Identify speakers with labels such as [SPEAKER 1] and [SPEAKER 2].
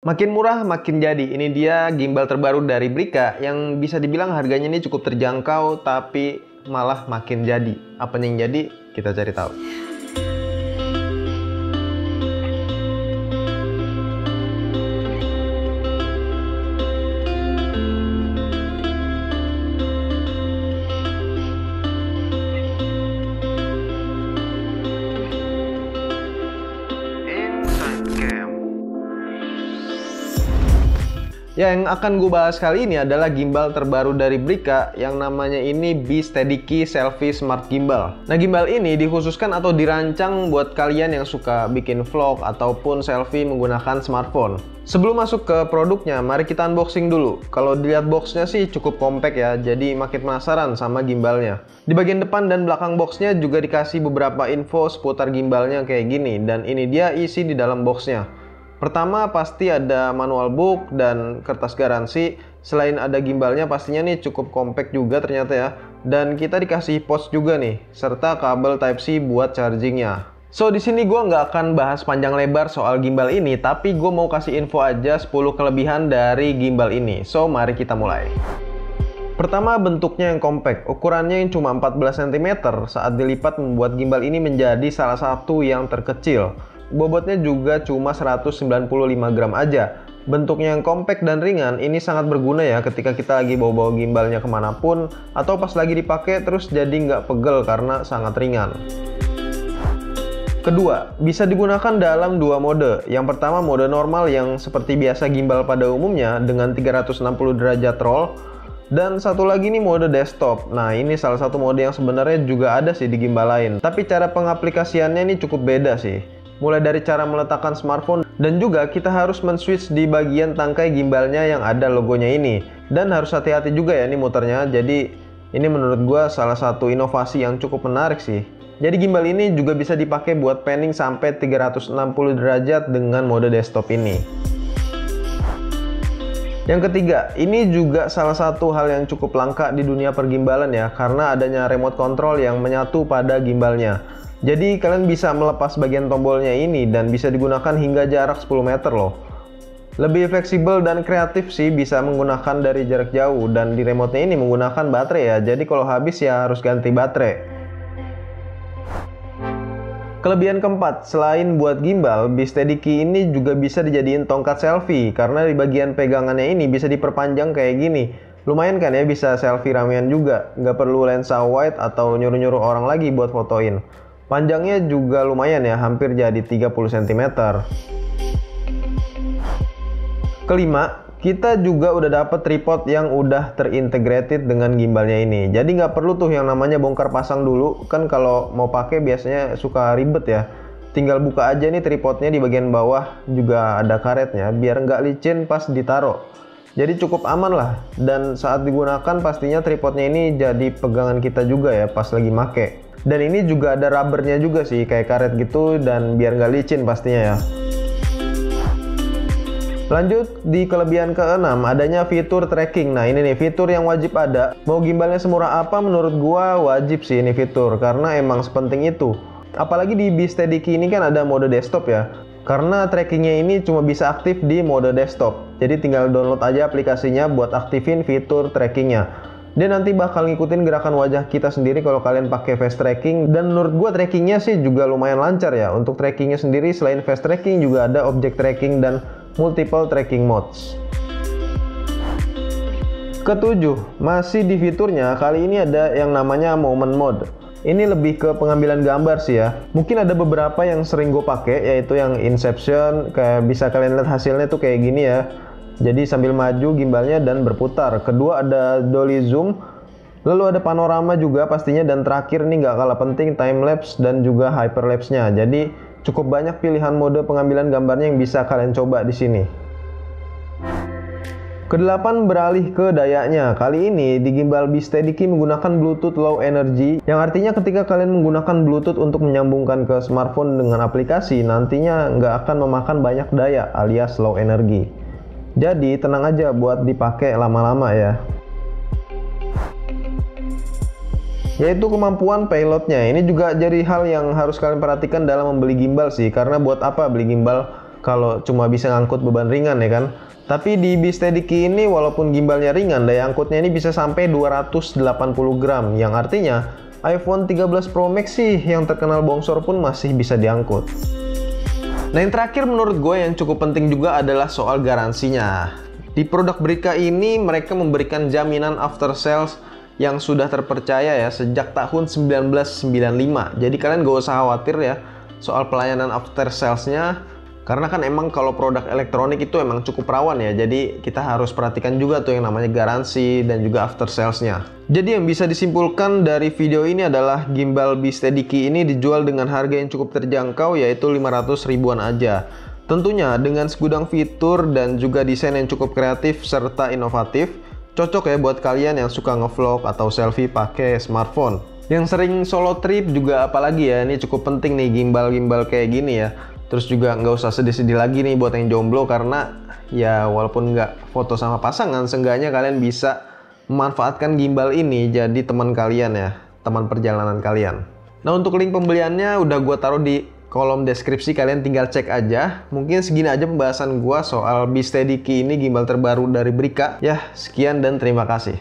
[SPEAKER 1] Makin murah makin jadi. Ini dia gimbal terbaru dari Brica yang bisa dibilang harganya ini cukup terjangkau tapi malah makin jadi. Apa yang jadi? Kita cari tahu. Ya, yang akan gue bahas kali ini adalah gimbal terbaru dari Brica yang namanya ini B-Steadykey Selfie Smart Gimbal. Nah, gimbal ini dikhususkan atau dirancang buat kalian yang suka bikin vlog ataupun selfie menggunakan smartphone. Sebelum masuk ke produknya, mari kita unboxing dulu. Kalau dilihat boxnya sih cukup compact ya, jadi makin penasaran sama gimbalnya. Di bagian depan dan belakang boxnya juga dikasih beberapa info seputar gimbalnya kayak gini, dan ini dia isi di dalam boxnya. Pertama pasti ada manual book dan kertas garansi. Selain ada gimbalnya pastinya nih cukup compact juga ternyata ya. Dan kita dikasih pouch juga nih, serta kabel Type-C buat chargingnya. So di sini gue nggak akan bahas panjang lebar soal gimbal ini, tapi gue mau kasih info aja 10 kelebihan dari gimbal ini. So mari kita mulai. Pertama, bentuknya yang compact. Ukurannya yang cuma 14 cm saat dilipat membuat gimbal ini menjadi salah satu yang terkecil. Bobotnya juga cuma 195 gram aja. Bentuknya yang compact dan ringan ini sangat berguna ya ketika kita lagi bawa-bawa gimbalnya kemanapun, atau pas lagi dipakai terus jadi nggak pegel karena sangat ringan. Kedua, bisa digunakan dalam dua mode. Yang pertama mode normal yang seperti biasa gimbal pada umumnya dengan 360 derajat roll. Dan satu lagi nih mode desktop. Nah, ini salah satu mode yang sebenarnya juga ada sih di gimbal lain, tapi cara pengaplikasiannya ini cukup beda sih. Mulai dari cara meletakkan smartphone, dan juga kita harus men-switch di bagian tangkai gimbalnya yang ada logonya ini. Dan harus hati-hati juga ya ini muternya. Jadi ini menurut gua salah satu inovasi yang cukup menarik sih. Jadi gimbal ini juga bisa dipakai buat panning sampai 360 derajat dengan mode desktop ini. Yang ketiga, ini juga salah satu hal yang cukup langka di dunia pergimbalan ya, karena adanya remote control yang menyatu pada gimbalnya. Jadi kalian bisa melepas bagian tombolnya ini dan bisa digunakan hingga jarak 10 meter loh. Lebih fleksibel dan kreatif sih, bisa menggunakan dari jarak jauh, dan di remote-nya ini menggunakan baterai ya. Jadi kalau habis ya harus ganti baterai. Kelebihan keempat, selain buat gimbal, B-Steadykey ini juga bisa dijadiin tongkat selfie karena di bagian pegangannya ini bisa diperpanjang kayak gini. Lumayan kan ya, bisa selfie ramean juga, nggak perlu lensa wide atau nyuruh-nyuruh orang lagi buat fotoin. Panjangnya juga lumayan ya, hampir jadi 30 cm. Kelima, kita juga udah dapet tripod yang udah terintegrated dengan gimbalnya ini. Jadi nggak perlu tuh yang namanya bongkar pasang dulu, kan kalau mau pakai biasanya suka ribet ya. Tinggal buka aja nih tripodnya, di bagian bawah juga ada karetnya biar nggak licin pas ditaruh. Jadi cukup aman lah, dan saat digunakan pastinya tripodnya ini jadi pegangan kita juga ya pas lagi make. Dan ini juga ada rubbernya juga sih, kayak karet gitu, dan biar nggak licin pastinya ya. Lanjut di kelebihan keenam, adanya fitur tracking. Nah ini nih fitur yang wajib ada. Mau gimbalnya semurah apa, menurut gua wajib sih ini fitur, karena emang sepenting itu. Apalagi di B-Steadykey ini kan ada mode desktop ya. Karena trackingnya ini cuma bisa aktif di mode desktop. Jadi tinggal download aja aplikasinya buat aktifin fitur trackingnya. Dia nanti bakal ngikutin gerakan wajah kita sendiri kalau kalian pakai face tracking. Dan menurut gua trackingnya sih juga lumayan lancar ya. Untuk trackingnya sendiri selain face tracking juga ada object tracking dan multiple tracking modes. Ketujuh, masih di fiturnya, kali ini ada yang namanya moment mode. Ini lebih ke pengambilan gambar sih ya. Mungkin ada beberapa yang sering gue pakai, yaitu yang inception, kayak bisa kalian lihat hasilnya tuh kayak gini ya. Jadi sambil maju gimbalnya dan berputar. Kedua ada dolly zoom, lalu ada panorama juga pastinya, dan terakhir ini nggak kalah penting time lapse dan juga hyperlapse nya. Jadi cukup banyak pilihan mode pengambilan gambarnya yang bisa kalian coba di sini. Kedelapan, beralih ke dayanya. Kali ini di gimbal B-Steadykey menggunakan Bluetooth Low Energy, yang artinya ketika kalian menggunakan Bluetooth untuk menyambungkan ke smartphone dengan aplikasi, nantinya nggak akan memakan banyak daya alias low energy. Jadi tenang aja buat dipakai lama-lama ya. Yaitu kemampuan payloadnya. Ini juga jadi hal yang harus kalian perhatikan dalam membeli gimbal sih. Karena buat apa beli gimbal kalau cuma bisa ngangkut beban ringan ya kan. Tapi di B-Steady ini walaupun gimbalnya ringan, daya angkutnya ini bisa sampai 280 gram, yang artinya iPhone 13 Pro Max sih yang terkenal bongsor pun masih bisa diangkut. Nah, yang terakhir menurut gue yang cukup penting juga adalah soal garansinya. Di produk Brika ini mereka memberikan jaminan after sales yang sudah terpercaya ya sejak tahun 1995. Jadi kalian gak usah khawatir ya soal pelayanan after salesnya, karena kan emang kalau produk elektronik itu emang cukup rawan ya. Jadi kita harus perhatikan juga tuh yang namanya garansi dan juga after salesnya. Jadi yang bisa disimpulkan dari video ini adalah gimbal B-Steady ini dijual dengan harga yang cukup terjangkau, yaitu 500 ribuan aja. Tentunya dengan segudang fitur dan juga desain yang cukup kreatif serta inovatif, cocok ya buat kalian yang suka ngevlog atau selfie pakai smartphone. Yang sering solo trip juga apalagi ya, ini cukup penting nih gimbal-gimbal kayak gini ya. Terus juga nggak usah sedih-sedih lagi nih buat yang jomblo, karena ya walaupun nggak foto sama pasangan, seenggaknya kalian bisa memanfaatkan gimbal ini jadi teman kalian ya, teman perjalanan kalian. Nah, untuk link pembeliannya udah gue taruh di kolom deskripsi, kalian tinggal cek aja. Mungkin segini aja pembahasan gue soal B-Steady ini, gimbal terbaru dari Brika. Ya, sekian dan terima kasih.